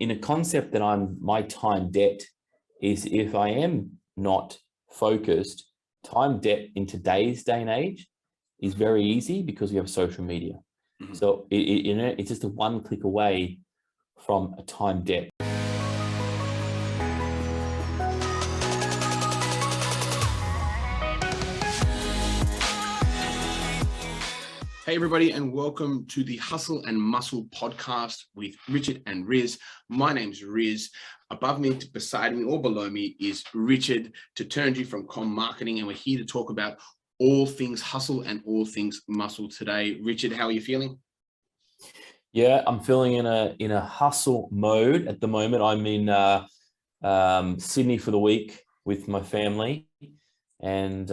in a concept that my time debt is, if I am not focused, time debt in today's day and age is very easy because we have social media. Mm-hmm. So it's just a one click away from a time debt. Hey everybody, and welcome to the Hustle and Muscle podcast with Richard and Rizz. My name's Rizz. Above me, beside me, or below me is Richard, to turn you from comm marketing, and we're here to talk about all things hustle and all things muscle today. Richard, how are you feeling? Yeah, I'm feeling in a hustle mode at the moment. I'm in Sydney for the week with my family, and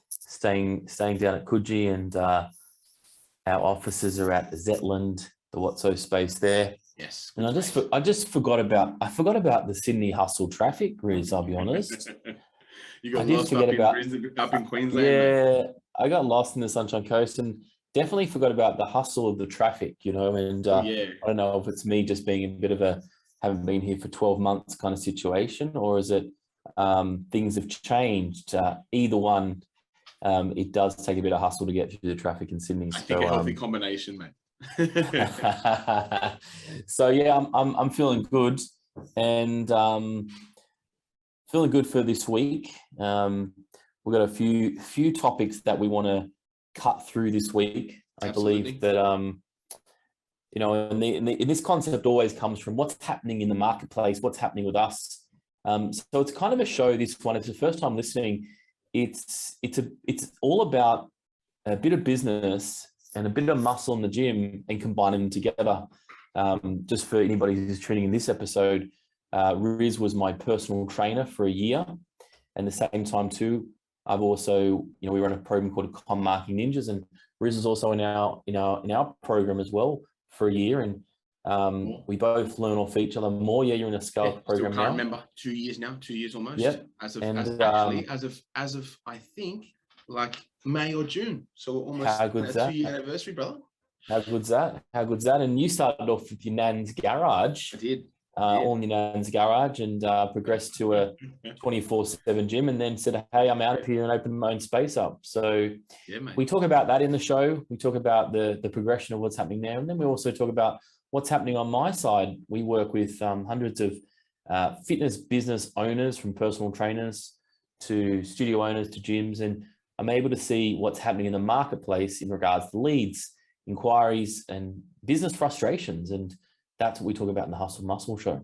staying down at Coogee, and our offices are at Zetland, the Watso space there. Yes. And I just forgot about the Sydney hustle traffic, Rizz, I'll be honest. You got lost up in Queensland. Yeah, man. I got lost in the Sunshine Coast and definitely forgot about the hustle of the traffic, and I don't know if it's me just being a bit of haven't been here for 12 months kind of situation, or is it things have changed? Either one. It does take a bit of hustle to get through the traffic in Sydney. I think a healthy combination, mate. So yeah, I'm feeling good, and feeling good for this week. We've got a few topics that we want to cut through this week. I believe that and this concept always comes from what's happening in the marketplace, what's happening with us. So it's kind of a show. This one, it's the first time listening. It's all about a bit of business and a bit of muscle in the gym and combining them together. Just for anybody who's tuning in this episode, Rizz was my personal trainer for a year, and at the same time too, I've also, we run a program called Comm Marketing Ninjas, and Rizz is also in our program as well for a year, and we both learn off each other more. Yeah, you're in a scale program now. I can't remember. 2 years now. 2 years almost. Yeah. As of I think like May or June. So almost a 2-year anniversary, brother. How good's that? And you started off with your nan's garage. I did. All in your nan's garage, and progressed to a 24/7 gym, and then said, hey, I'm out of here, and opened my own space up. So yeah, mate. We talk about that in the show. We talk about the progression of what's happening there, and then we also talk about what's happening on my side. We work with hundreds of fitness business owners, from personal trainers to studio owners to gyms, and I'm able to see what's happening in the marketplace in regards to leads, inquiries, and business frustrations. And that's what we talk about in the Hustle Muscle Show.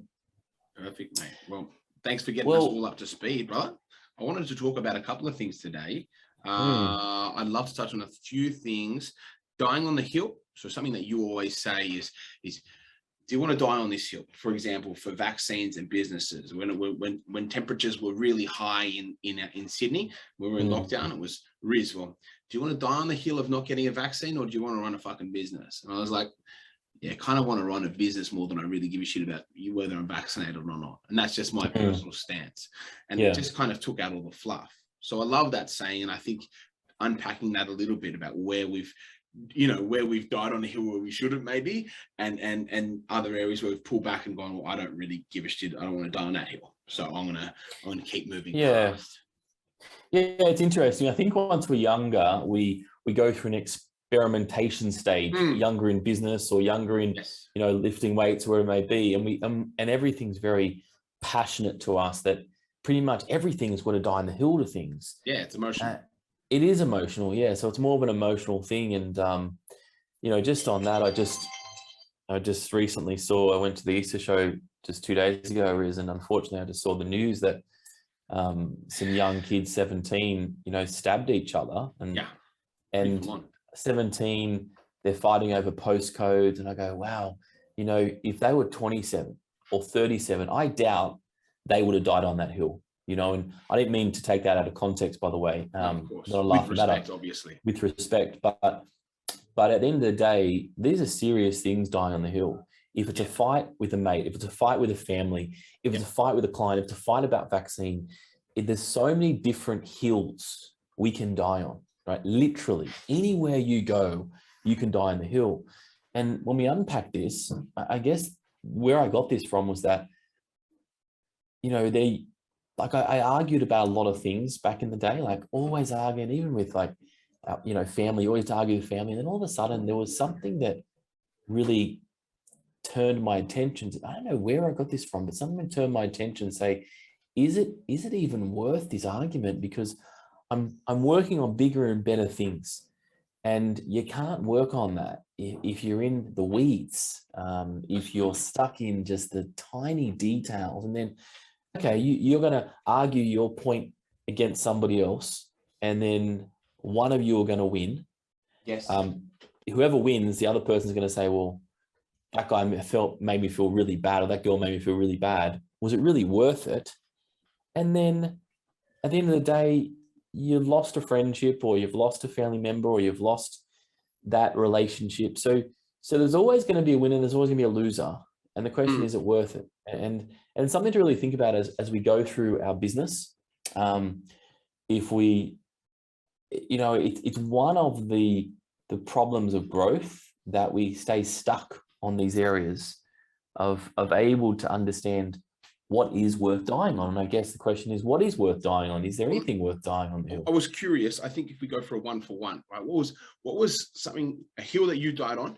Perfect, mate. Well, thanks for getting us all up to speed, brother. I wanted to talk about a couple of things today. I'd love to touch on a few things. Dying on the hill. So something that you always say is do you want to die on this hill? For example, for vaccines and businesses, when temperatures were really high in Sydney, when we were in lockdown, it was Rizz. Well, do you want to die on the hill of not getting a vaccine, or do you want to run a fucking business? And I was like, yeah, I kind of want to run a business more than I really give a shit about whether I'm vaccinated or not. And that's just my personal stance. And it just kind of took out all the fluff. So I love that saying. And I think unpacking that a little bit about where we've died on a hill where we shouldn't, maybe, and other areas where we've pulled back and gone, well, I don't really give a shit. I don't want to die on that hill. So I'm gonna keep moving past. Yeah, it's interesting. I think once we're younger, we go through an experimentation stage, younger in business or younger in lifting weights, where it may be, and we and everything's very passionate to us, that pretty much everything is going to die on the hill to things. Yeah, it's emotional. It is emotional, yeah. So it's more of an emotional thing, and just on that, I just recently saw. I went to the Easter show just 2 days ago, and unfortunately, I just saw the news that some young kids, 17, stabbed each other, and 17, they're fighting over postcodes, and I go, wow, if they were 27 or 37, I doubt they would have died on that hill. And I didn't mean to take that out of context, by the way. Of course. Not a laugh with respect, obviously. With respect, but at the end of the day, these are serious things dying on the hill. If it's a fight with a mate, if it's a fight with a family, if it's a fight with a client, if it's a fight about vaccine, there's so many different hills we can die on, right? Literally, anywhere you go, you can die on the hill. And when we unpack this, I guess where I got this from was that, you know, I argued about a lot of things back in the day, like always arguing, even with like, you know, family, always argue with family. And then all of a sudden there was something that really turned my attention to, I don't know where I got this from, but something turned my attention and say, is it even worth this argument? Because I'm working on bigger and better things. And you can't work on that if you're in the weeds, if you're stuck in just the tiny details. And then, okay, you're going to argue your point against somebody else, and then one of you are going to win. Yes. Whoever wins, the other person's going to say, well, that guy made me feel really bad, or that girl made me feel really bad. Was it really worth it? And then at the end of the day, you've lost a friendship, or you've lost a family member, or you've lost that relationship. So there's always going to be a winner. There's always going to be a loser. And the question is it worth it? And something to really think about as we go through our business. If we, you know, it's one of the problems of growth that we stay stuck on these areas of able to understand what is worth dying on. And I guess the question is, what is worth dying on? Is there anything worth dying on the hill? I was curious. I think if we go for a 1-for-1, right? What was a hill that you died on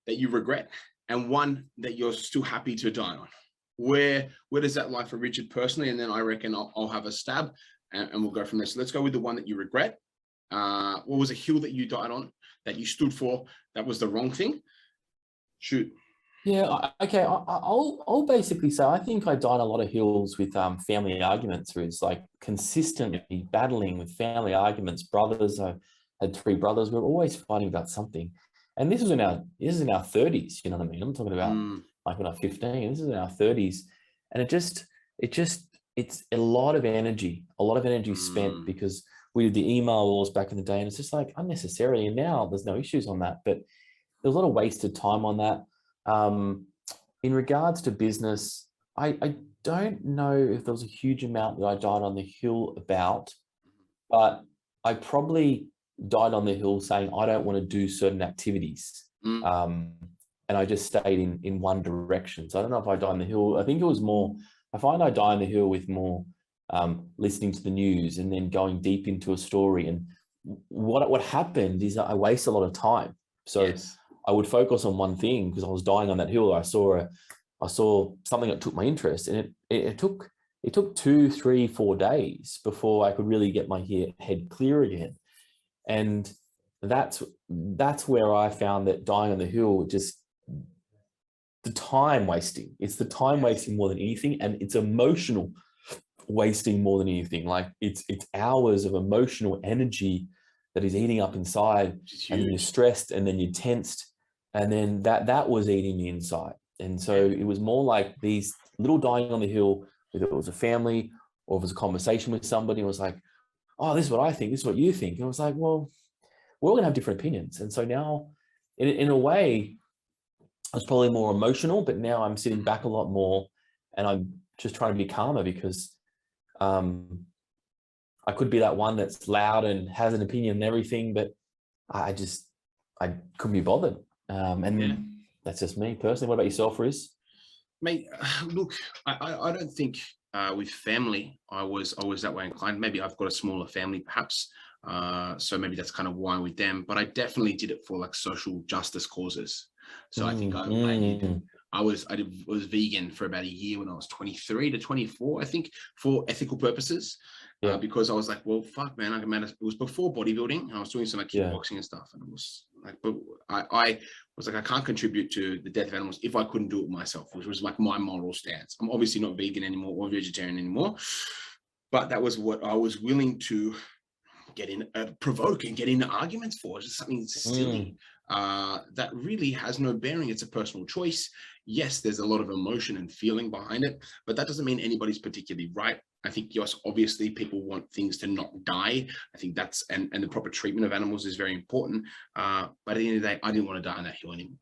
that you regret, and one that you're still happy to die on? Where does that lie for Richard personally? And then I reckon I'll have a stab and we'll go from there. So let's go with the one that you regret. What was a hill that you died on that you stood for that was the wrong thing? Shoot. Yeah, okay. I'll basically say I think I died a lot of hills with family arguments. Where it's like consistently battling with family arguments. Brothers, I had 3 brothers. We were always fighting about something, and this is in our 30s. You know what I mean? I'm talking about like when I'm 15. This is in our 30s, and it's a lot of energy spent because we did the email wars back in the day, and it's just like unnecessary. And now there's no issues on that, but there's a lot of wasted time on that. In regards to business, I don't know if there was a huge amount that I died on the hill about, but I probably died on the hill saying I don't want to do certain activities. And I just stayed in one direction. So I don't know if I died on the hill. I think it was more, I find I die on the hill with more listening to the news and then going deep into a story. And what happened is I waste a lot of time. So yes. I would focus on one thing because I was dying on that hill. I saw something that took my interest, and it took 2, 3, 4 days before I could really get my head clear again. And that's where I found that dying on the hill, just the time wasting. It's the time wasting more than anything, and it's emotional wasting more than anything. Like it's hours of emotional energy that is eating up inside, and then you're stressed, and then you're tensed. And then that was eating me inside. And so it was more like these little dying on the hill, whether it was a family or if it was a conversation with somebody, it was like, oh, this is what I think, this is what you think. And I was like, well, we're all gonna have different opinions. And so now in a way, I was probably more emotional, but now I'm sitting back a lot more and I'm just trying to be calmer because I could be that one that's loud and has an opinion and everything, but I couldn't be bothered. That's just me personally. What about yourself, Rizz? Mate, look, I don't think with family I was that way inclined. Maybe I've got a smaller family, perhaps. So maybe that's kind of why with them. But I definitely did it for like social justice causes. So I think I was vegan for about a year when I was 23 to 24, I think, for ethical purposes. Because I was like, well, fuck, man, it was before bodybuilding. I was doing some like kickboxing and stuff, and it was like, but I was like, I can't contribute to the death of animals if I couldn't do it myself, which was like my moral stance. I'm obviously not vegan anymore or vegetarian anymore, but that was what I was willing to provoke and get into arguments for. Just something silly that really has no bearing. It's a personal choice. Yes, there's a lot of emotion and feeling behind it, but that doesn't mean anybody's particularly right. I think, yes, obviously people want things to not die. I think that's, and the proper treatment of animals is very important. But at the end of the day, I didn't want to die on that hill anymore.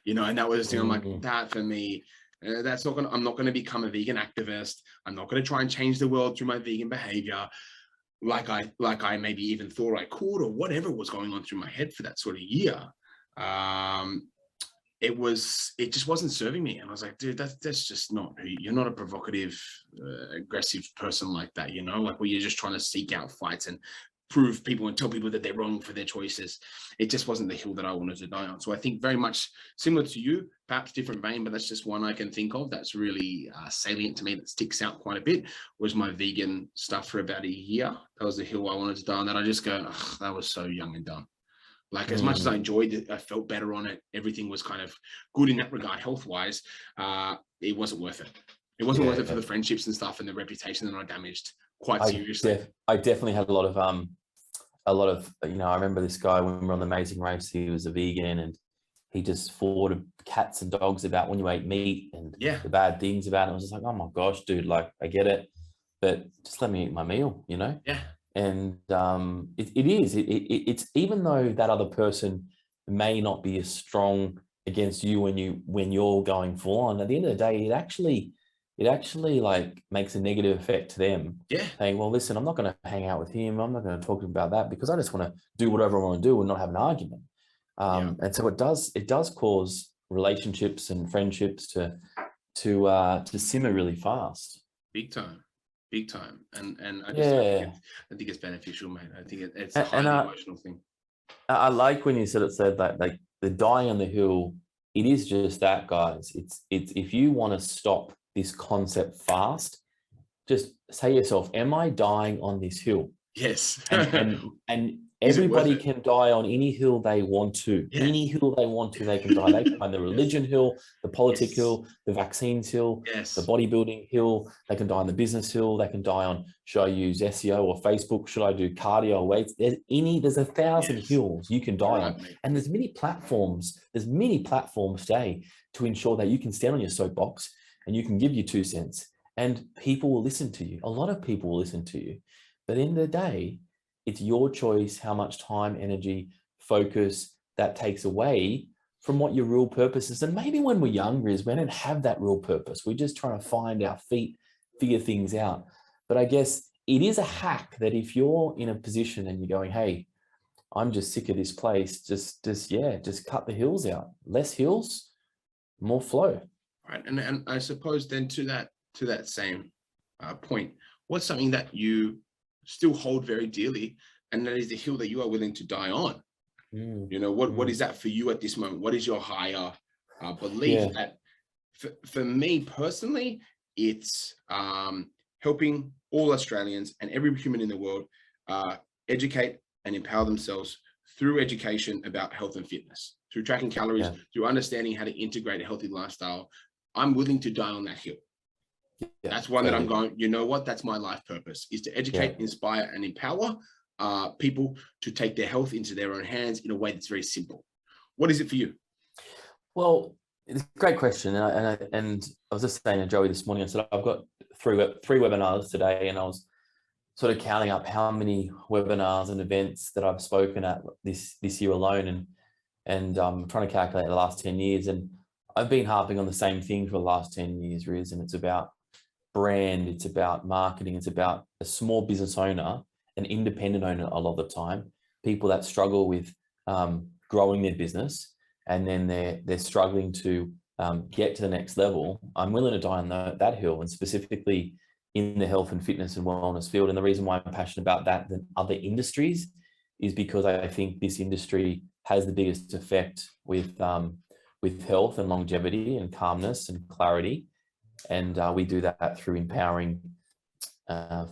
You know, and that was the thing. I'm like, that for me, that's not I'm not going to become a vegan activist. I'm not going to try and change the world through my vegan behavior. Like I maybe even thought I could, or whatever was going on through my head for that sort of year. it just wasn't serving me. And I was like, dude, that's just not who you're not a provocative, aggressive person like that, you know, like where you're just trying to seek out fights and prove people and tell people that they're wrong for their choices. It just wasn't the hill that I wanted to die on. So I think very much similar to you, perhaps different vein, but that's just one I can think of that's really salient to me, that sticks out quite a bit, was my vegan stuff for about a year. That was the hill I wanted to die on. That I just go, oh, that was so young and dumb. Like as much as I enjoyed it, I felt better on it. Everything was kind of good in that regard, health-wise. It wasn't worth it. It wasn't worth it for the friendships and stuff and the reputation that I damaged quite seriously. I definitely had a lot of, you know, I remember this guy when we were on the Amazing Race, he was a vegan and he just fought cats and dogs about when you ate meat and the bad things about it. I was just like, oh my gosh, dude, like I get it, but just let me eat my meal, you know? Yeah. And it's even though that other person may not be as strong against you when you're going full on, at the end of the day, it actually like makes a negative effect to them. Yeah. Saying, well, listen, I'm not going to hang out with him. I'm not going to talk to him about that because I just want to do whatever I want to do and not have an argument. And so it does cause relationships and friendships to simmer really fast. Big time. And I think it's beneficial, mate. I think it's a highly emotional thing. I like when you said that, like the dying on the hill, it is just that, guys. It's if you want to stop this concept fast, just say to yourself, am I dying on this hill? Yes. and everybody can die on any hill they want to. Yeah. Any hill they want to, they can die. They can die on the religion hill, the politic hill, the vaccines hill, the bodybuilding hill. They can die on the business hill. They can die on, should I use SEO or Facebook? Should I do cardio weights? There's 1,000 hills you can die on. And there's many platforms today to ensure that you can stand on your soapbox and you can give your 2 cents and people will listen to you. A lot of people will listen to you. But at the end of the day, it's your choice how much time, energy, focus that takes away from what your real purpose is. And maybe when we're younger, we don't have that real purpose. We're just trying to find our feet, figure things out. But I guess it is a hack that if you're in a position and you're going, hey, I'm just sick of this place, just cut the hills out. Less hills, more flow. Right. And I suppose then to that same point, what's something that you still hold very dearly, and that is the hill that you are willing to die on? You know, what is that for you at this moment? What is your higher belief? That for me personally, it's helping all Australians and every human in the world educate and empower themselves through education about health and fitness, through tracking calories, through understanding how to integrate a healthy lifestyle. I'm willing to die on that hill. That's one that I'm going, you know what, that's my life purpose, is to educate, inspire, and empower people to take their health into their own hands in a way that's very simple. What is it for you? Well, it's a great question. And I was just saying to Joey this morning, I said, I've got three webinars today, and I was sort of counting up how many webinars and events that I've spoken at this year alone. And I'm trying to calculate the last 10 years. And I've been harping on the same thing for the last 10 years, Riz, and it's about brand, it's about marketing, it's about a small business owner, an independent owner a lot of the time, people that struggle with growing their business, and then they're struggling to get to the next level. I'm willing to die on that hill, and specifically in the health and fitness and wellness field. And the reason why I'm passionate about that than other industries is because I think this industry has the biggest effect with health and longevity and calmness and clarity. And we do that through empowering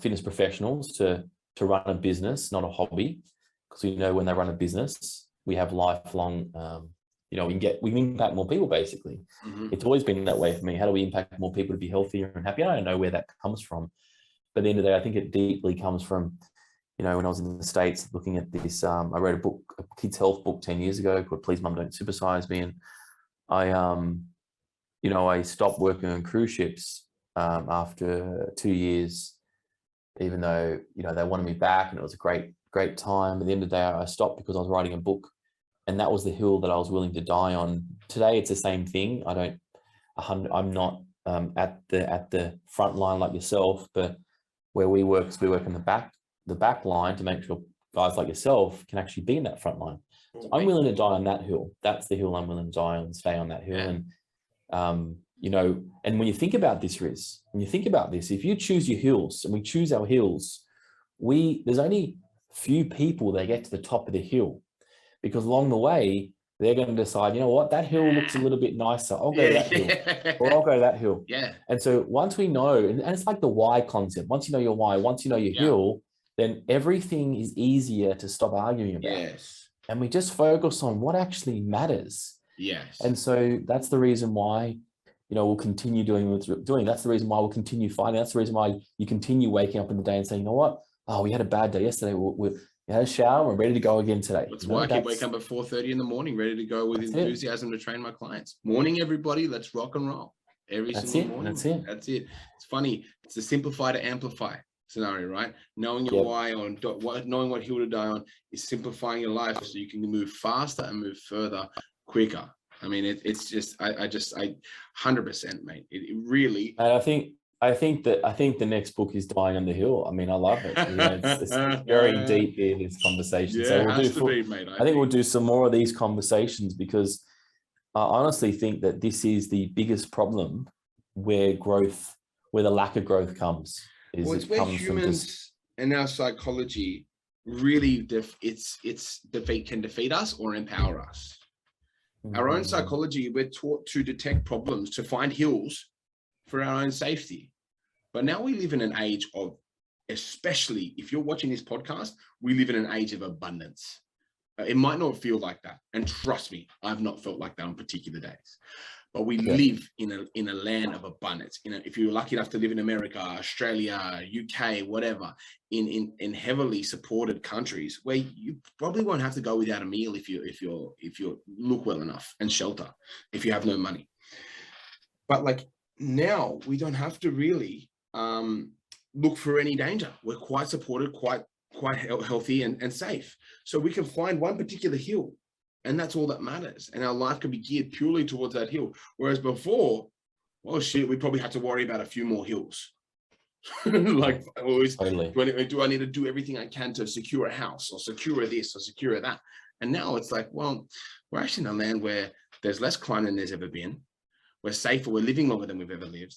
fitness professionals to run a business, not a hobby. Because we know when they run a business, we have lifelong, we can impact more people, basically. It's always been that way for me. How do we impact more people to be healthier and happier? I don't know where that comes from. But at the end of the day, I think it deeply comes from, when I was in the States looking at this, I wrote a kid's health book 10 years ago called Please Mum Don't Supersize Me. And I stopped working on cruise ships after 2 years, even though, they wanted me back and it was a great time. At the end of the day, I stopped because I was writing a book, and that was the hill that I was willing to die on. Today, it's the same thing. I'm not at the front line like yourself, but where we work in the back line to make sure guys like yourself can actually be in that front line. So I'm willing to die on that hill. That's the hill I'm willing to die on, stay on that hill. Yeah. And, you know, and when you think about this, Riz, when you think about this, if you choose your hills and we choose our hills, there's only few people that get to the top of the hill, because along the way, they're going to decide, you know what, that hill looks a little bit nicer. I'll go that hill, or I'll go that hill. Yeah. And so once we know, and it's like the why concept, once you know your why, once you know your hill, then everything is easier to stop arguing about. Yes. And we just focus on what actually matters. Yes. And so that's the reason why, you know, we'll continue doing what we're doing. That's the reason why we'll continue fighting. That's the reason why you continue waking up in the day and saying, you know what? Oh, we had a bad day yesterday. We had a shower. We're ready to go again today. That's why I keep waking up at 4:30 in the morning, ready to go with enthusiasm to train my clients. Morning, everybody. Let's rock and roll. Every single morning. That's it. That's it. It's funny. It's the simplify to amplify scenario, right? Knowing your why on knowing what hill to die on is simplifying your life so you can move faster and move further quicker. I mean, it's just, I 100%, mate. It really. And I think the next book is Dying on the Hill. I mean, I love it. You know, it's very deep here, this conversation. Yeah, so it has to be, mate. I think we'll do some more of these conversations, because I honestly think that this is the biggest problem where the lack of growth comes. It's where humans and our psychology really can defeat us or empower us. Our own psychology, we're taught to detect problems, to find hills for our own safety. But now we live in an age of, especially if you're watching this podcast, we live in an age of abundance. It might not feel like that. And trust me, I've not felt like that on particular days. But we live in a land of abundance. If you're lucky enough to live in America, Australia, UK, whatever, in heavily supported countries where you probably won't have to go without a meal if you look well enough, and shelter if you have no money. But like now, we don't have to really look for any danger. We're quite supported, quite healthy and safe. So we can find one particular hill. And that's all that matters. And our life can be geared purely towards that hill. Whereas before, well, shit, we probably had to worry about a few more hills. Like always, do I need to do everything I can to secure a house or secure this or secure that? And now it's like, well, we're actually in a land where there's less crime than there's ever been. We're safer. We're living longer than we've ever lived.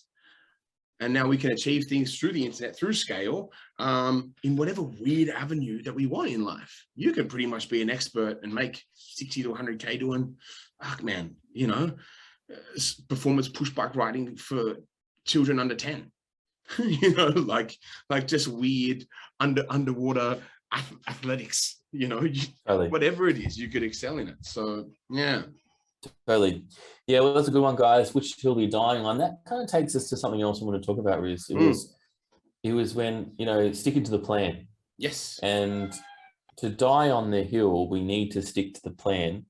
And now we can achieve things through the internet, through scale, in whatever weird avenue that we want in life. You can pretty much be an expert and make 60 to 100K doing, you know, performance push bike riding for children under 10. You know, like just weird underwater athletics, you know, whatever it is, you could excel in it. So, yeah. Totally. Yeah, well, that's a good one, guys. Which hill are you dying on? That kind of takes us to something else I want to talk about, Riz. It was when, you know, sticking to the plan. Yes. And to die on the hill, we need to stick to the plan.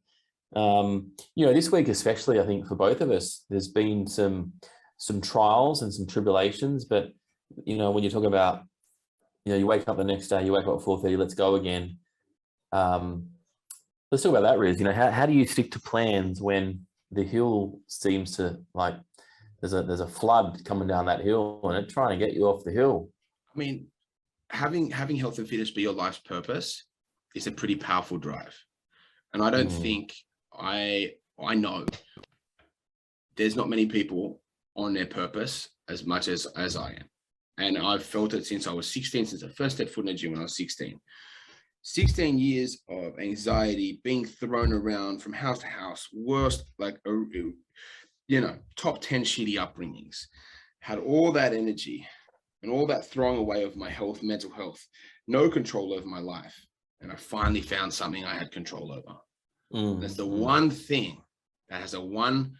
You know, this week especially, I think for both of us, there's been some trials and some tribulations. But, you know, when you talk about, you know, you wake up the next day, you wake up at 4:30, let's go again. Let's talk about that, Riz. You know, how do you stick to plans when the hill seems to, like, there's a flood coming down that hill and it's trying to get you off the hill? I mean, having health and fitness be your life's purpose is a pretty powerful drive. And I don't think I know there's not many people on their purpose as much as I am. And I've felt it since I was 16, since I first stepped foot in the gym when I was 16. 16 years of anxiety, being thrown around from house to house, worst, like, you know, top 10 shitty upbringings, had all that energy and all that throwing away of my health, mental health, no control over my life. And I finally found something I had control over. That's the one thing that has a 1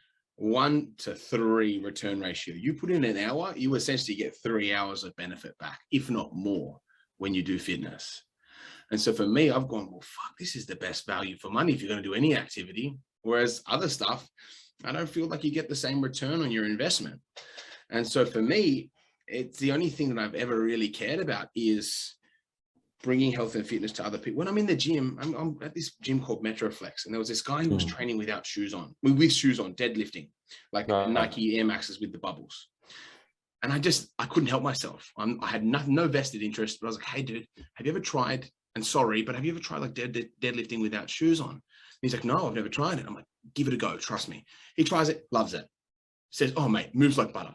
to 3 return ratio. You put in an hour, you essentially get 3 hours of benefit back, if not more, when you do fitness. And so for me, I've gone, well, fuck, this is the best value for money if you're going to do any activity. Whereas other stuff, I don't feel like you get the same return on your investment. And so for me, it's the only thing that I've ever really cared about is bringing health and fitness to other people. When I'm in the gym, I'm at this gym called Metroflex, and there was this guy who was training without shoes on, with shoes on, deadlifting, like Nike Air Maxes with the bubbles. And I couldn't help myself. I had no vested interest, but I was like, hey, dude, have you ever tried, and sorry, but have you ever tried like deadlifting without shoes on? He's like, no, I've never tried it. I'm like, give it a go. Trust me. He tries it, loves it. Says, oh, mate, moves like butter.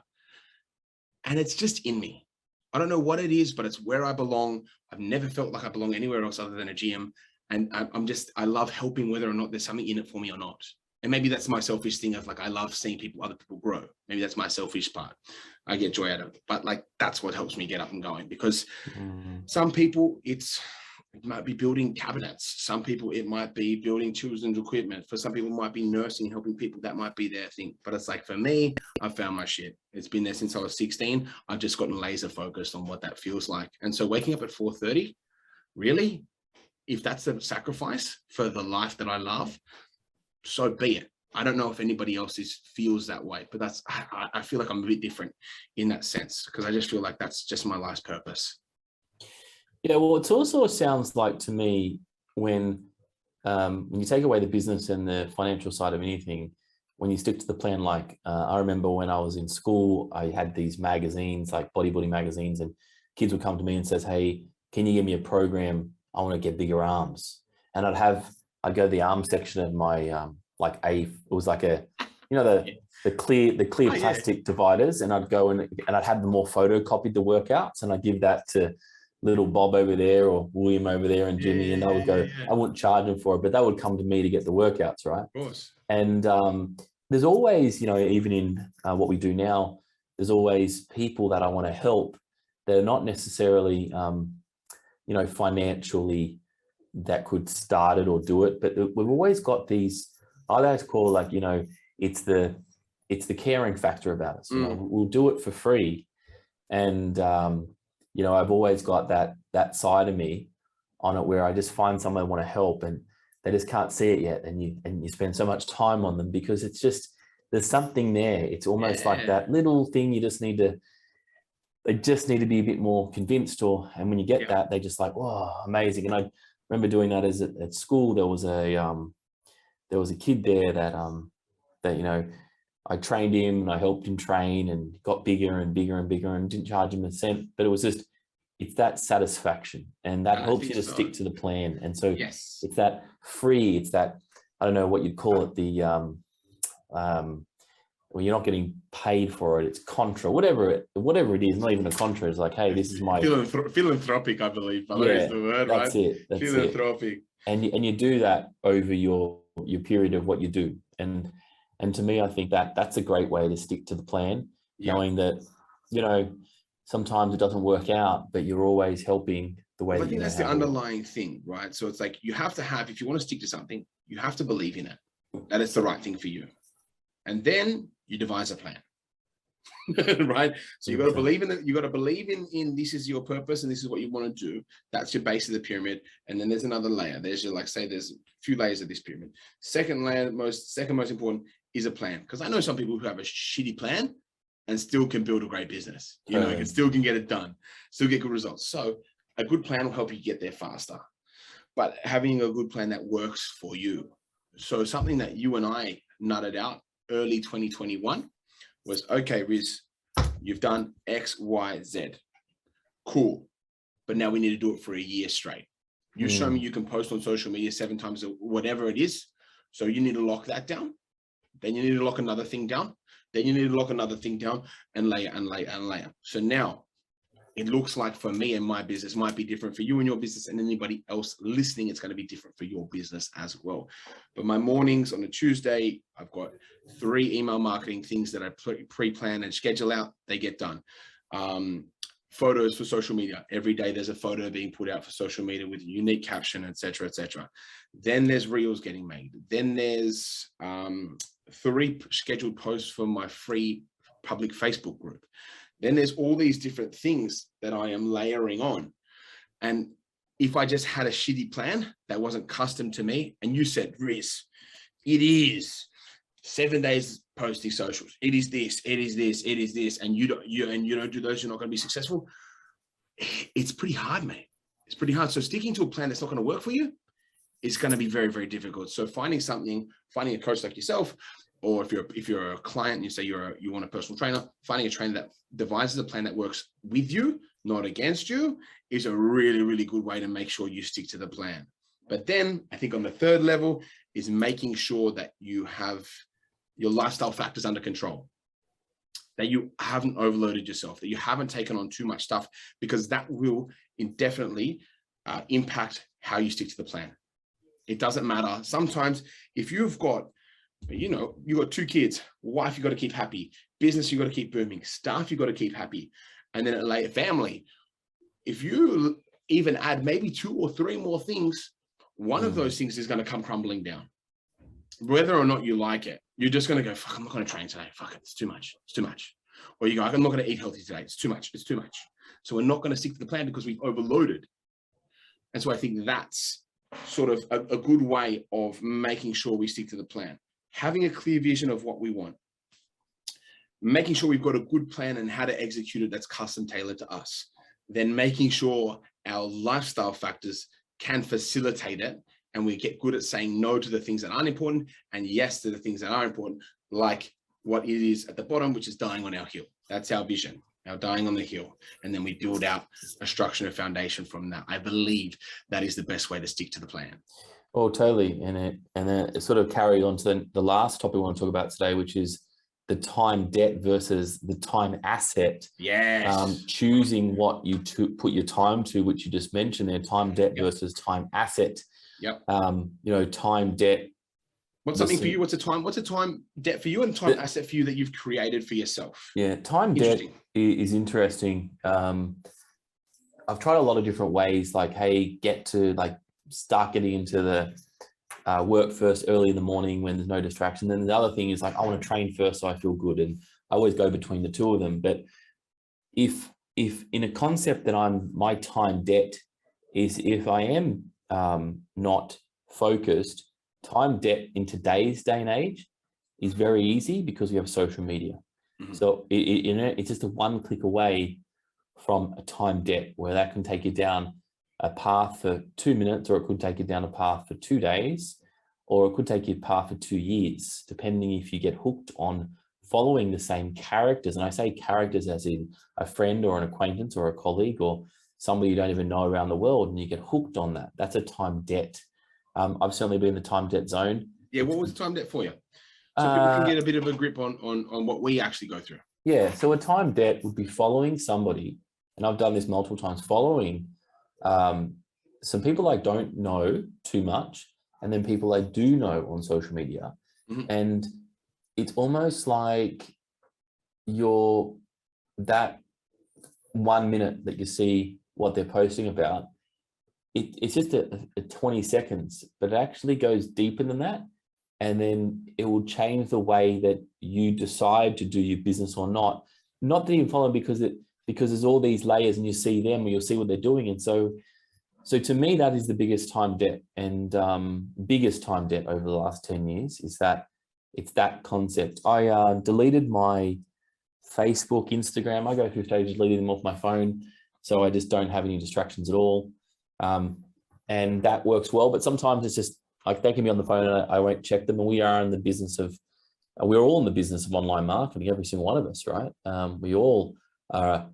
And it's just in me. I don't know what it is, but it's where I belong. I've never felt like I belong anywhere else other than a gym. And I love helping, whether or not there's something in it for me or not. And maybe that's my selfish thing of like, I love seeing other people grow. Maybe that's my selfish part. I get joy out of it. But like, that's what helps me get up and going, because some people, it might be building cabinets. Some people, it might be building children's equipment. For some people, it might be nursing, helping people. That might be their thing. But it's like, for me, I found my shit. It's been there since I was 16. I've just gotten laser focused on what that feels like. And so waking up at 4:30, really, if that's a sacrifice for the life that I love, so be it. I don't know if anybody else feels that way, but I feel like I'm a bit different in that sense, because I just feel like that's just my life's purpose. Yeah, well, it also sounds like to me when you take away the business and the financial side of anything, when you stick to the plan, like I remember when I was in school, I had these magazines, like bodybuilding magazines, and kids would come to me and says, hey, can you give me a program? I want to get bigger arms. And I'd go to the arm section of my, it was like the clear plastic dividers. And I'd go and I'd have them all photocopied, the workouts, and I'd give that to little Bob over there or William over there and Jimmy. And they would go, I wouldn't charge them for it, but they would come to me to get the workouts. Right. Of course. And there's always, even in what we do now, there's always people that I want to help. They're not necessarily, financially that could start it or do it, but we've always got these, I like to call it's the caring factor about us. We'll do it for free. And, I've always got that side of me on it where I just find someone I want to help and they just can't see it yet. And you spend so much time on them because it's just, there's something there. It's almost like that little thing they just need to be a bit more convinced, and when you get that, they just like, oh, amazing. And I remember doing that at school. There was a kid there that I trained him and I helped him train and got bigger and bigger and bigger and didn't charge him a cent, but it's that satisfaction, and that helps you to stick to the plan. And so it's that free, it's that, I don't know what you'd call it, well, you're not getting paid for it. It's contra, whatever it is, not even a contra. It's like, hey, this is my philanthropic, I believe. Is the word, that's right? That's philanthropic. It. And you do that over your period of what you do. And to me, I think that's a great way to stick to the plan, knowing that, sometimes it doesn't work out, but you're always helping the way. I think that's the underlying thing, right? So it's like, you have to have, if you want to stick to something, you have to believe in it, that it's the right thing for you. And then you devise a plan, right? So you got to believe in it. You got to believe in this is your purpose and this is what you want to do. That's your base of the pyramid. And then there's another layer. There's your, there's a few layers of this pyramid. Second most important is a plan. Because I know some people who have a shitty plan and still can build a great business. Still can get it done, still get good results. So a good plan will help you get there faster. But having a good plan that works for you. So something that you and I nutted out early 2021 was, okay, Rizz, you've done X, Y, Z. Cool. But now we need to do it for a year straight. You show me you can post on social media 7 times or whatever it is. So you need to lock that down. Then you need to lock another thing down. Then you need to lock another thing down and layer and layer and layer. So now it looks like for me and my business might be different for you and your business, and anybody else listening, it's going to be different for your business as well. But my mornings on a Tuesday, I've got 3 email marketing things that I pre-plan and schedule out. They get done. Photos for social media. Every day there's a photo being put out for social media with a unique caption, etc., etc. Then there's reels getting made. Then there's 3 scheduled posts for my free public Facebook group. Then there's all these different things that I am layering on. And if I just had a shitty plan that wasn't custom to me, and you said, Rizz, it is 7 days posting socials, it is this, it is this, it is this, and you don't do those, you're not going to be successful. It's pretty hard, mate. It's pretty hard. So sticking to a plan that's not going to work for you, it's going to be very, very difficult. So finding a coach like yourself, or if you're a client and you say you want a personal trainer, finding a trainer that devises a plan that works with you, not against you, is a really, really good way to make sure you stick to the plan. But then I think on the third level is making sure that you have your lifestyle factors under control, that you haven't overloaded yourself, that you haven't taken on too much stuff, because that will indefinitely impact how you stick to the plan. It doesn't matter. Sometimes if you've got, you know, you got 2 kids, wife, you got to keep happy, business, you got to keep booming, staff, you got to keep happy. And then a later family, if you even add maybe 2 or 3 more things, one of those things is going to come crumbling down. Whether or not you like it, you're just going to go, fuck, I'm not going to train today. Fuck it, it's too much. It's too much. Or you go, I'm not going to eat healthy today. It's too much. It's too much. So we're not going to stick to the plan because we've overloaded. And so I think that's sort of a good way of making sure we stick to the plan. Having a clear vision of what we want. Making sure we've got a good plan and how to execute it that's custom tailored to us. Then making sure our lifestyle factors can facilitate it, and we get good at saying no to the things that aren't important and yes to the things that are important, like what it is at the bottom, which is dying on our hill. That's our vision, our dying on the hill. And then we build out a structure and a foundation from that. I believe that is the best way to stick to the plan. Oh, totally. And then it sort of carried on to the last topic we want to talk about today, which is the time debt versus the time asset. Yes. Choosing what you put your time to, which you just mentioned there, time debt versus time asset. Yep. You know, time debt. What's something for you? What's a time debt for you and time asset for you that you've created for yourself? Yeah, time debt is interesting. I've tried a lot of different ways, like, hey, start getting into the work first early in the morning when there's no distraction. Then the other thing is like, I want to train first so I feel good. And I always go between the two of them. But if in a concept that my time debt is if I am not focused, time debt in today's day and age is very easy because we have social media. Mm-hmm. So it's just a one click away from a time debt where that can take you down a path for 2 minutes, or it could take you down a path for 2 days, or it could take you a path for 2 years, depending if you get hooked on following the same characters. And I say characters as in a friend or an acquaintance or a colleague or somebody you don't even know around the world, and you get hooked on that. That's a time debt. I've certainly been in the time debt zone. Yeah, what was the time debt for you? So people can get a bit of a grip on what we actually go through. Yeah, so a time debt would be following somebody, and I've done this multiple times, following some people I don't know too much, and then people I do know on social media. Mm-hmm. And it's almost like that 1 minute that you see what they're posting about, it's just a 20 seconds, but it actually goes deeper than that. And then it will change the way that you decide to do your business or not. Not that you follow because there's all these layers and you see them or you'll see what they're doing. And so to me, that is the biggest time debt and biggest time debt over the last 10 years is that it's that concept. I deleted my Facebook, Instagram. I go through stages of deleting them off my phone. So I just don't have any distractions at all. And that works well, but sometimes it's just like they can be on the phone and I won't check them. And we're all in the business of online marketing, every single one of us, right? We all are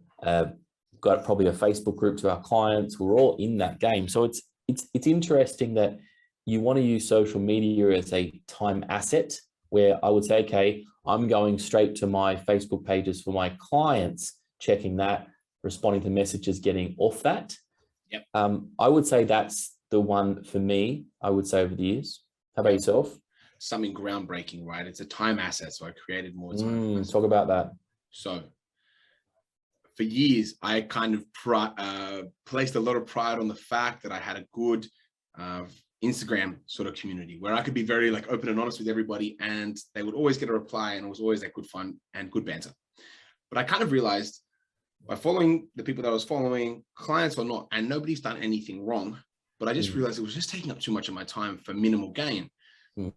got probably a Facebook group to our clients. We're all in that game. So it's interesting that you want to use social media as a time asset, where I would say, okay, I'm going straight to my Facebook pages for my clients, checking that, responding to messages, getting off that. Yep. I would say that's the one for me, I would say, over the years. How about yourself? Something groundbreaking, right? It's a time asset. So I created more time. Talk about that. So for years, I kind of placed a lot of pride on the fact that I had a good Instagram sort of community where I could be very like open and honest with everybody, and they would always get a reply, and it was always that good fun and good banter. But I kind of realized by following the people that I was following, clients or not, and nobody's done anything wrong, but I just realized it was just taking up too much of my time for minimal gain.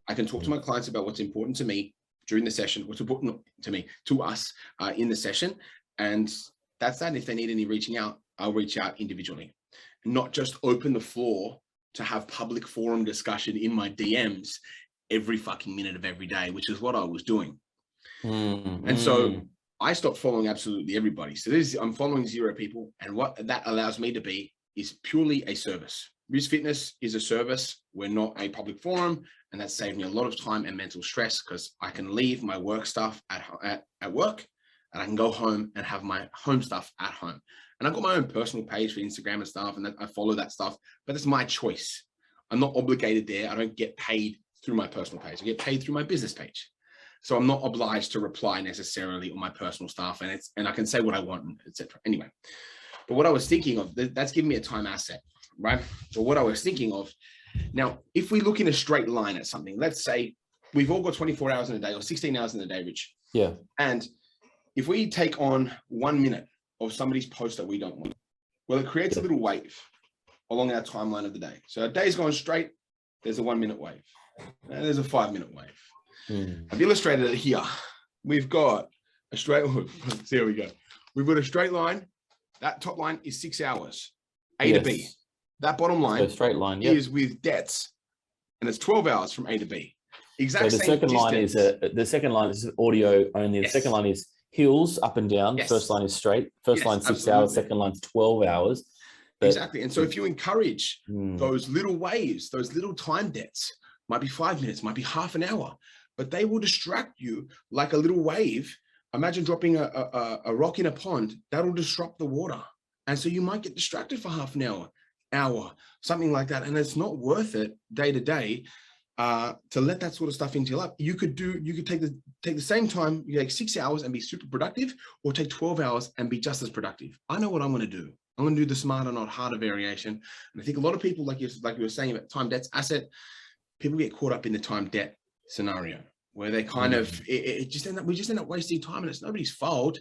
I can talk to my clients about what's important to me during the session, what's important to me, to us in the session. And that's that. If they need any reaching out, I'll reach out individually, not just open the floor to have public forum discussion in my DMs every fucking minute of every day, which is what I was doing. And so I stopped following absolutely everybody. So I'm following 0 people. And what that allows me to be is purely a service. Rizz Fitness is a service. We're not a public forum. And that saved me a lot of time and mental stress because I can leave my work stuff at work and I can go home and have my home stuff at home. And I've got my own personal page for Instagram and stuff, and I follow that stuff, but it's my choice. I'm not obligated there. I don't get paid through my personal page. I get paid through my business page. So I'm not obliged to reply necessarily on my personal stuff, and I can say what I want, etc. Anyway, but what I was thinking of, that's giving me a time asset, right? So what I was thinking of, now, if we look in a straight line at something, let's say we've all got 24 hours in a day or 16 hours in a day, Rich. Yeah. And if we take on 1 minute of somebody's post that we don't want, well, it creates a little wave along our timeline of the day. So our day's going straight, there's a 1 minute wave, and there's a 5 minute wave. I've illustrated it here. We've got a straight, here we go. We've got a straight line. That top line is 6 hours, A to B. That bottom line straight line is with debts, and it's 12 hours from A to B. Exactly. So the second line is the second line is audio only. The second line is hills up and down. First line is straight. First line 6 hours. Second line 12 hours. Exactly. And so if you encourage those little waves, those little time debts, might be 5 minutes, might be half an hour, but they will distract you like a little wave. Imagine dropping a rock in a pond. That'll disrupt the water, and so you might get distracted for half an hour, something like that. And it's not worth it day to day to let that sort of stuff into your life. You could take the same time, you take 6 hours and be super productive, or take 12 hours and be just as productive. I know what I'm going to do. I'm going to do the smarter, not harder variation. And I think a lot of people, like you were saying about time debts, asset, people get caught up in the time debt scenario where they kind of, we just end up wasting time, and it's nobody's fault.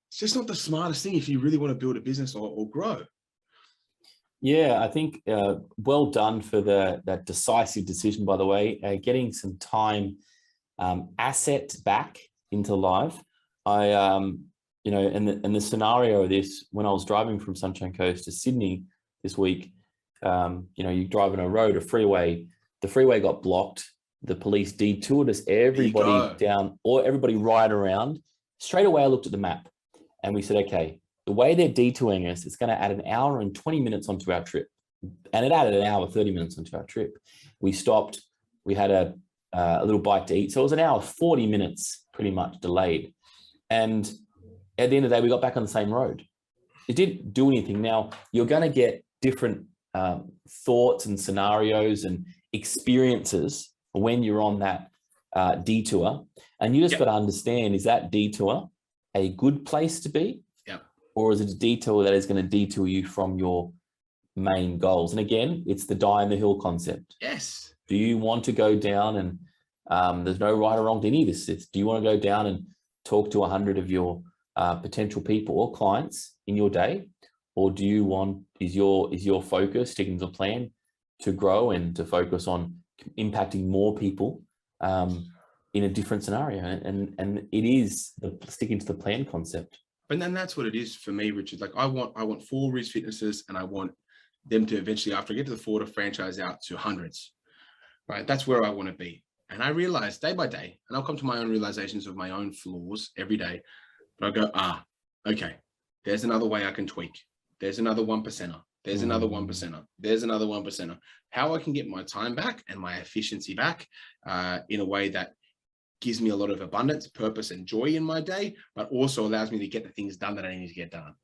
It's just not the smartest thing if you really want to build a business or grow. Yeah, I think well done for that decisive decision, by the way, getting some time asset back into life. In the scenario of this, when I was driving from Sunshine Coast to Sydney this week, you drive on a road, a freeway, the freeway got blocked. The police detoured us, everybody down, or everybody right around. Straight away, I looked at the map and we said, okay, the way they're detouring us, it's going to add an hour and 20 minutes onto our trip. And it added an hour, 30 minutes onto our trip. We stopped, we had a little bite to eat. So it was an hour, 40 minutes pretty much delayed. And at the end of the day, we got back on the same road. It didn't do anything. Now, you're going to get different thoughts and scenarios and experiences when you're on that detour. And you just got to understand, is that detour a good place to be? Or is it a detour that is going to detour you from your main goals? And again, it's the die on the hill concept. Yes. Do you want to go down and there's no right or wrong to any of this? Do you want to go down and talk to 100 of your potential people or clients in your day? Or do you want, is your focus, sticking to the plan, to grow and to focus on impacting more people in a different scenario? And it is the sticking to the plan concept. And then that's what it is for me, Richard. Like I want 4 Rizz Fitnesses, and I want them to eventually, after I get to the 4, to franchise out to hundreds, right? That's where I want to be. And I realize day by day, and I'll come to my own realizations of my own flaws every day, but I go, okay, there's another way I can tweak. There's another 1%er. There's another 1%er. There's another 1%er. How I can get my time back and my efficiency back in a way that gives me a lot of abundance, purpose, and joy in my day, but also allows me to get the things done that I need to get done.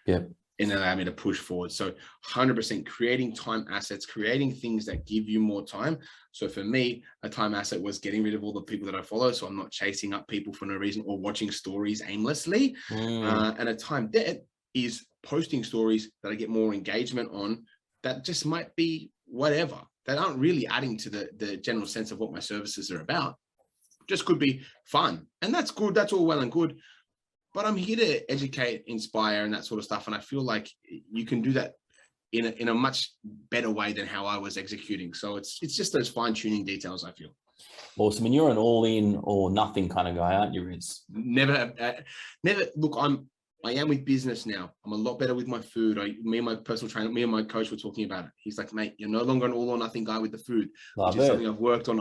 Yeah. And allow me to push forward. So 100% creating time assets, creating things that give you more time. So for me, a time asset was getting rid of all the people that I follow, so I'm not chasing up people for no reason or watching stories aimlessly. And a time debt is posting stories that I get more engagement on that just might be whatever, that aren't really adding to the general sense of what my services are about. Just could be fun, and that's good. That's all well and good, but I'm here to educate, inspire, and that sort of stuff. And I feel like you can do that in a much better way than how I was executing. So it's just those fine tuning details, I feel. Awesome. And you're an all in or nothing kind of guy, aren't you, Rizz? Never. Look, I am with business now. I'm a lot better with my food. Me and my personal trainer, me and my coach were talking about it. He's like, mate, you're no longer an all or nothing guy with the food, which is something I've worked on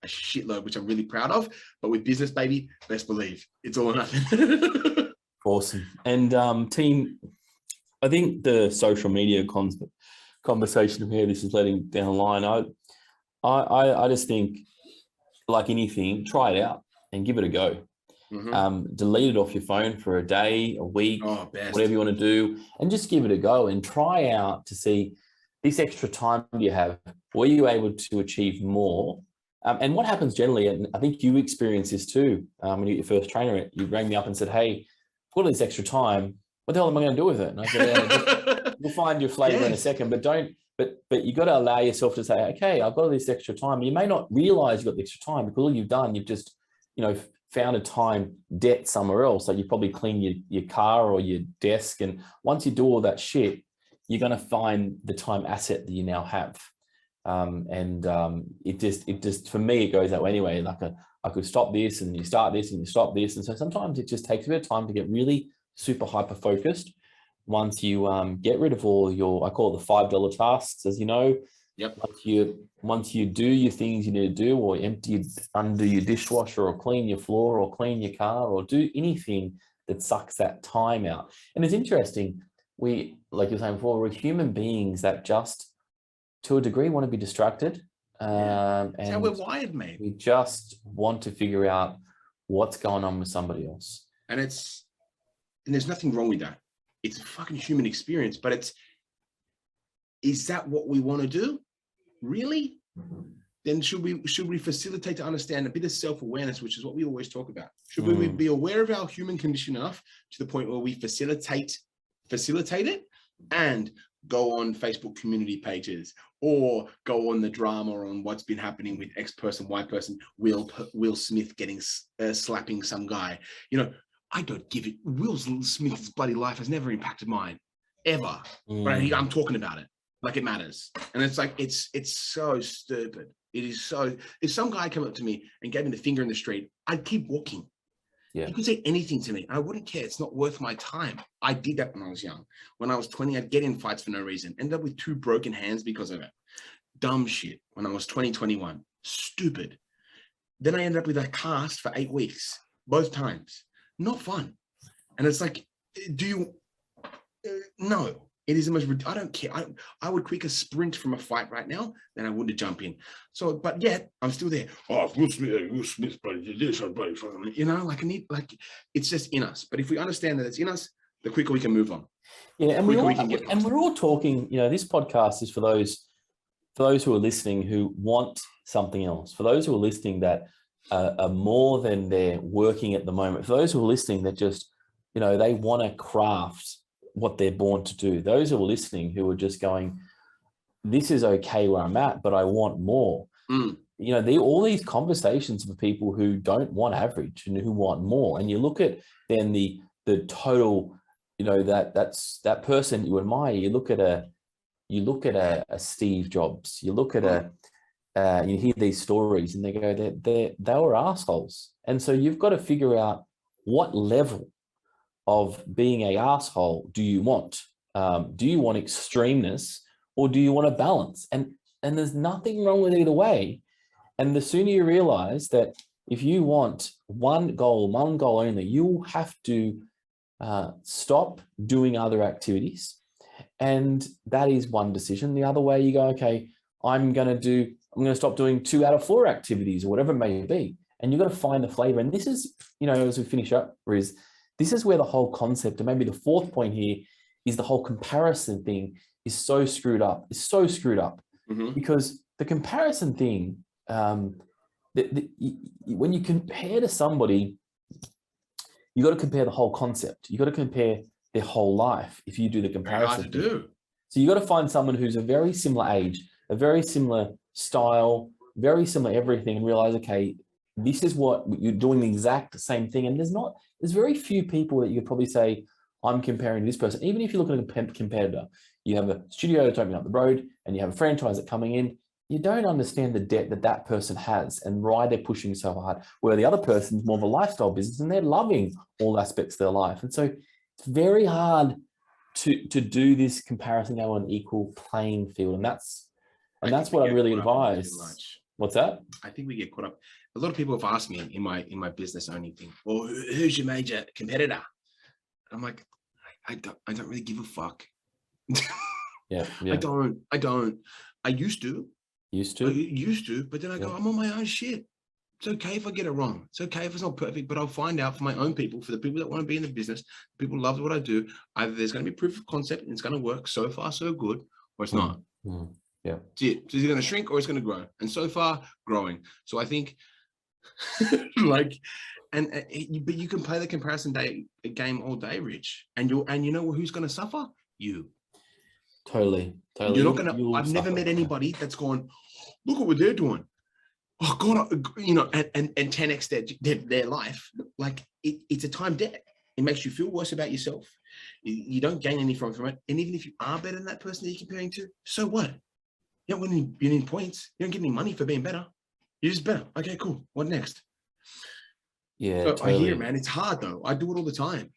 a shitload, which I'm really proud of. But with business, baby, best believe it's all or nothing. Awesome. And team, I think the social media conversation here, this is letting down the line. I just think, like anything, try it out and give it a go. Delete it off your phone for a day, a week, whatever you want to do, and just give it a go and try out to see this extra time you have. Were you able to achieve more? And what happens generally, and I think you experience this too, when you get your first trainer, you rang me up and said, hey, I've got all this extra time. What the hell am I going to do with it? And I said, yeah, you'll find your flavor in a second, but you got to allow yourself to say, okay, I've got all this extra time. You may not realize you've got the extra time because all you've done, you've just, found a time debt somewhere else. Like you probably clean your car or your desk. And once you do all that shit, you're going to find the time asset that you now have. It just, for me, it goes that way anyway. Like I could stop this and you start this and you stop this. And so sometimes it just takes a bit of time to get really super hyper focused. Once you get rid of all your, I call it the $5 tasks, as you know. Yep. Once you do your things you need to do, or undo your dishwasher, or clean your floor, or clean your car, or do anything that sucks that time out. And it's interesting, we, like you're saying before, we're human beings that just, to a degree, want to be distracted. That's and how we're wired, mate. We just want to figure out what's going on with somebody else. And there's nothing wrong with that. It's a fucking human experience, but is that what we want to do? Really? Then should we facilitate to understand a bit of self-awareness, which is what we always talk about? Should we be aware of our human condition enough to the point where we facilitate it and go on Facebook community pages or go on the drama on what's been happening with X person, Y person, Will Smith getting slapping some guy? I don't give it. Will Smith's bloody life has never impacted mine, ever. But I'm talking about it like it matters. And it's like, it's so stupid. It is so, if some guy came up to me and gave me the finger in the street, I'd keep walking. Yeah. He could say anything to me. I wouldn't care. It's not worth my time. I did that when I was young. When I was 20, I'd get in fights for no reason. Ended up with 2 broken hands because of it. Dumb shit. When I was 20, 21. Stupid. Then I ended up with a cast for 8 weeks. Both times. Not fun. And it's like, no. It is the most, I don't care. I would quicker sprint from a fight right now than I would to jump in. So, but yet I'm still there. Oh, Will Smith, it's just in us. But if we understand that it's in us, the quicker we can move on. Yeah, and we're all talking, this podcast is for those who are listening who want something else, for those who are listening that are more than they're working at the moment, for those who are listening that just, they want to craft what they're born to do. Those who are listening who are just going, this is okay where I'm at, but I want more. All these conversations for people who don't want average and who want more. And you look at then the total, that person you admire. You look at a Steve Jobs. You look at you hear these stories and they go, they were assholes. And so you've got to figure out what level of being a asshole do you want? Do you want extremeness or do you want a balance? And there's nothing wrong with either way. And the sooner you realize that if you want one goal only, you'll have to stop doing other activities. And that is one decision. The other way you go, okay, I'm going to stop doing 2 out of 4 activities or whatever it may be. And you've got to find the flavor. And this is, as we finish up, Riz, this is where the whole concept, and maybe the 4th point here, is the whole comparison thing is so screwed up. It's so screwed up because the comparison thing, when you compare to somebody, you got to compare the whole concept. You got to compare their whole life if you do the comparison. Very hard to do. So you got to find someone who's a very similar age, a very similar style, very similar everything, and realize, okay, this is what you're doing, the exact same thing. And there's very few people that you could probably say, I'm comparing to this person. Even if you look at a competitor, you have a studio that's opening up the road and you have a franchise that's coming in, you don't understand the debt that person has and why they're pushing so hard, where the other person's more of a lifestyle business and they're loving all aspects of their life. And so it's very hard to do this comparison now on an equal playing field. And that's what I really advise. What's that? I think we get caught up. A lot of people have asked me in my business owning thing, well, who's your major competitor? I'm like, I don't really give a fuck. Yeah. I don't. I used to. Used to? Used to, but then I go, I'm on my own shit. It's okay if I get it wrong. It's okay if it's not perfect, but I'll find out for my own people, for the people that want to be in the business, people love what I do. Either there's going to be proof of concept and it's going to work. So far, so good, or it's not. Yeah. It's it. So it's going to shrink or it's going to grow. And so far, growing. So I think, like, but you can play the comparison game all day, Rich. And you know who's going to suffer? You. Totally. You're not going to. I've never met anybody that's gone, look at what they're doing. Oh God, you know, and 10x their life. Like it's a time debt. It makes you feel worse about yourself. You don't gain any from it. And even if you are better than that person that you're comparing to, so what? You don't win any points. You don't get any money for being better. You're just better. Okay, cool. What next? Yeah, so totally. I hear, man. It's hard though. I do it all the time.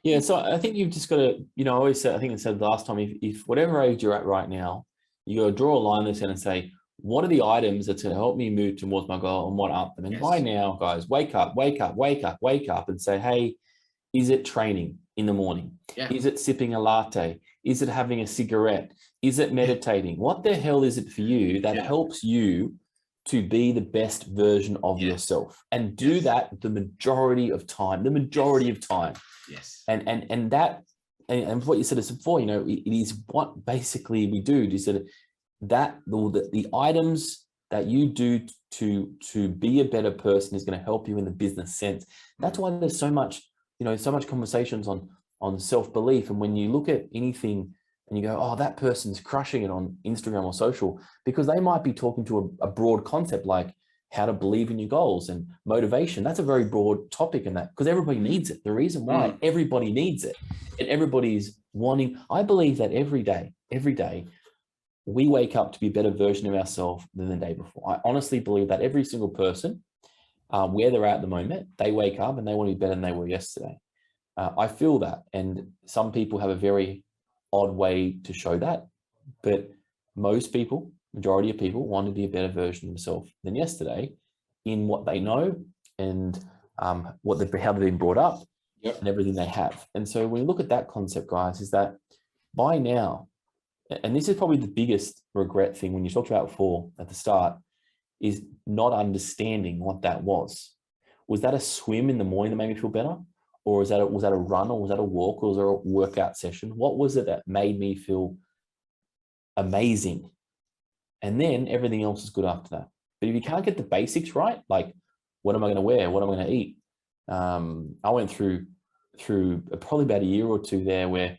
Yeah, so I think you've just got to, you know, I always said, I think I said last time, if whatever age you're at right now, you got to draw a line in the sand and say, what are the items that's going to help me move towards my goal and what aren't them? And by now, guys, wake up and say, hey, is it training in the morning? Yeah. Is it sipping a latte? Is it having a cigarette? Is it meditating? What the hell is it for you that helps you to be the best version of yourself and do that the majority of time, Yes. And that, and what you said is before, you know, it is what basically we do is that the items that you do to be a better person is going to help you in the business sense. That's why there's so much, you know, so much conversations on self-belief. And when you look at anything and you go, oh, that person's crushing it on Instagram or social, because they might be talking to a broad concept like how to believe in your goals and motivation. That's a very broad topic in that, because everybody needs it. The reason why everybody needs it and everybody's wanting, I believe that every day, we wake up to be a better version of ourselves than the day before. I honestly believe that every single person, where they're at the moment, they wake up and they want to be better than they were yesterday. I feel that. And some people have a very odd way to show that. But most people, majority of people, want to be a better version of themselves than yesterday in what they know and how they've been brought up and everything they have. And so when you look at that concept, guys, is that by now, and this is probably the biggest regret thing when you talked about before at the start, is not understanding what that was. Was that a swim in the morning that made me feel better? Or was that a run, or was that a walk, or was there a workout session? What was it that made me feel amazing? And then everything else is good after that. But if you can't get the basics right, like what am I going to wear? What am I going to eat? I went through probably about a year or two there where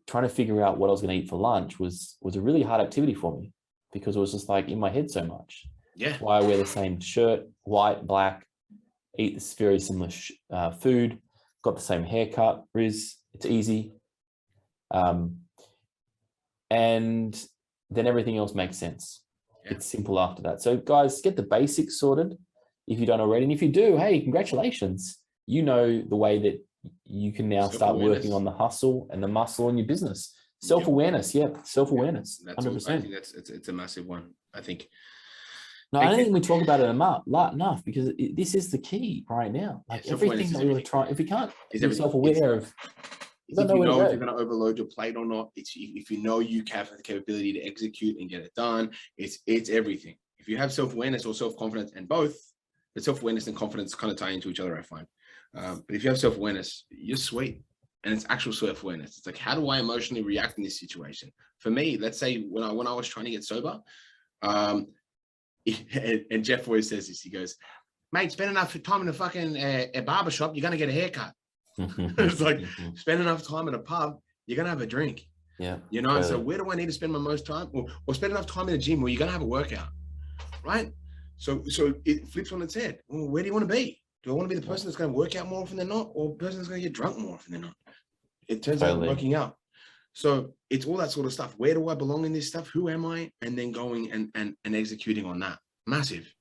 trying to figure out what I was going to eat for lunch was a really hard activity for me, because it was just like in my head so much. Yeah. That's why I wear the same shirt, white, black, eat this very similar food, got the same haircut, Rizz, it's easy. And then everything else makes sense. Yeah. It's simple after that. So guys, get the basics sorted if you don't already. And if you do, hey, congratulations. You know the way that you can now start working on the hustle and the muscle in your business. Self-awareness, self-awareness, 100%. I think it's a massive one, I think. No, I don't think we talk about it enough, because this is the key right now. Like everything that we want to try, if you can't be self-aware of, if you know if you're going to overload your plate or not, if you know you have the capability to execute and get it done, it's everything. If you have self-awareness or self-confidence, and both, but self-awareness and confidence kind of tie into each other, I find. But if you have self-awareness, you're sweet. And it's actual self-awareness. It's like, how do I emotionally react in this situation? For me, let's say when I was trying to get sober, and Jeff always says this, he goes, mate, spend enough time in a fucking a barbershop, you're going to get a haircut. It's like, spend enough time in a pub, you're going to have a drink. Yeah. You know, so where do I need to spend my most time? Or spend enough time in the gym where you're going to have a workout, right? So it flips on its head. Well, where do you want to be? Do I want to be the person that's going to work out more often than not, or the person that's going to get drunk more often than not? It turns out working out. So it's all that sort of stuff. Where do I belong in this stuff? Who am I? And then going and executing on that. Massive.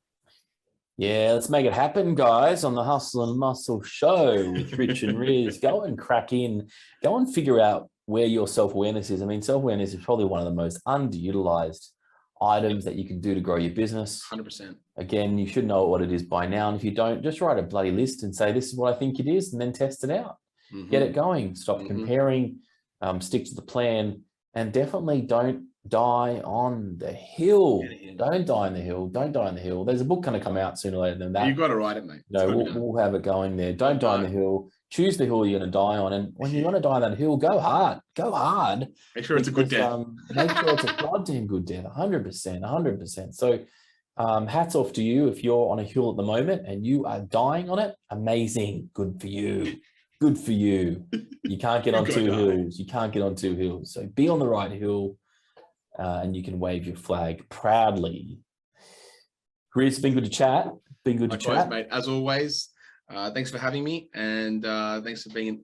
Yeah, let's make it happen, guys, on the Hustle and Muscle show with Rich and Rizz. Go and crack in. Go and figure out where your self-awareness is. I mean, self-awareness is probably one of the most underutilized items that you can do to grow your business. 100%. Again, you should know what it is by now. And if you don't, just write a bloody list and say, this is what I think it is, and then test it out. Get it going. Stop comparing, stick to the plan, and definitely don't die on the hill. Yeah. Don't die on the hill. Don't die on the hill. There's a book going to come out sooner or later than that. You've got to write it, mate. No, we'll have it going there. Don't die on the hill. Choose the hill you're going to die on. And when you want to die on that hill, go hard. Go hard. Make sure it's a good death. Make sure it's a goddamn good death. 100%. 100%. So hats off to you if you're on a hill at the moment and you are dying on it. Amazing. Good for you. Good for you. You can't get on two hills. You can't get on two hills. So be on the right hill and you can wave your flag proudly. Rizz, been good to chat. Been good to chat, mate. As always, thanks for having me, and thanks for being an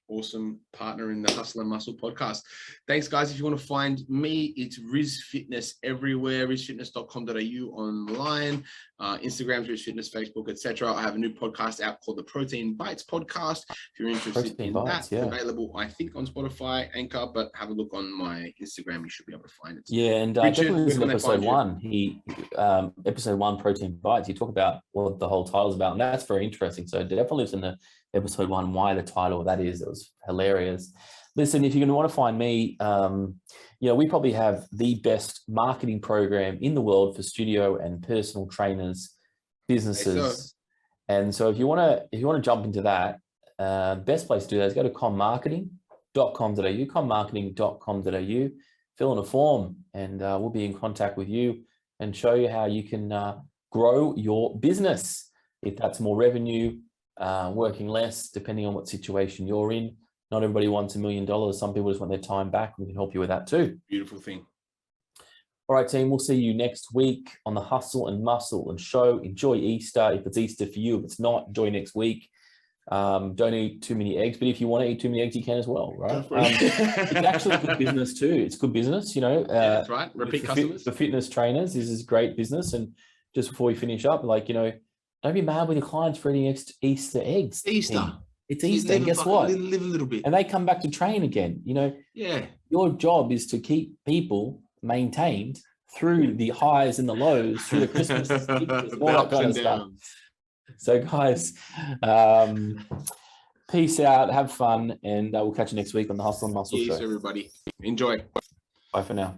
awesome partner in the Hustle and Muscle podcast. Thanks, guys. If you want to find me, it's Rizz Fitness everywhere, rizzfitness.com.au online, Instagram, Rizz Fitness, Facebook, etc. I have a new podcast out called the Protein Bites podcast. If you're interested in that, it's available, I think, on Spotify, Anchor, but have a look on my Instagram. You should be able to find it. Yeah, and definitely listen to episode 1. Episode 1, Protein Bites. You talk about what the whole title's about, and that's very interesting. So definitely listen to episode 1, why the title of that is. It was hilarious. Listen, if you're going to want to find me, we probably have the best marketing program in the world for studio and personal trainers, businesses. And so if you want to jump into that, best place to do that is go to commarketing.com.au, fill in a form, and we'll be in contact with you and show you how you can grow your business. If that's more revenue, working less, depending on what situation you're in. Not everybody wants $1 million. Some people just want their time back. We can help you with that too. Beautiful thing. All right, team. We'll see you next week on the Hustle and Muscle and Show. Enjoy Easter. If it's Easter for you, if it's not, enjoy next week. Don't eat too many eggs, but if you want to eat too many eggs, you can as well, right? It's actually good business too. It's good business, that's right. Repeat customers. For fitness trainers, this is great business. And just before we finish up, don't be mad with your clients for eating Easter eggs. Easter. It's Easter. And guess what? Live a little bit. And they come back to train again. Yeah. Your job is to keep people maintained through the highs and the lows, through the Christmas, all that kind of stuff. So, guys, peace out. Have fun. And we'll catch you next week on the Hustle and Muscle Show. Yes, everybody. Enjoy. Bye for now.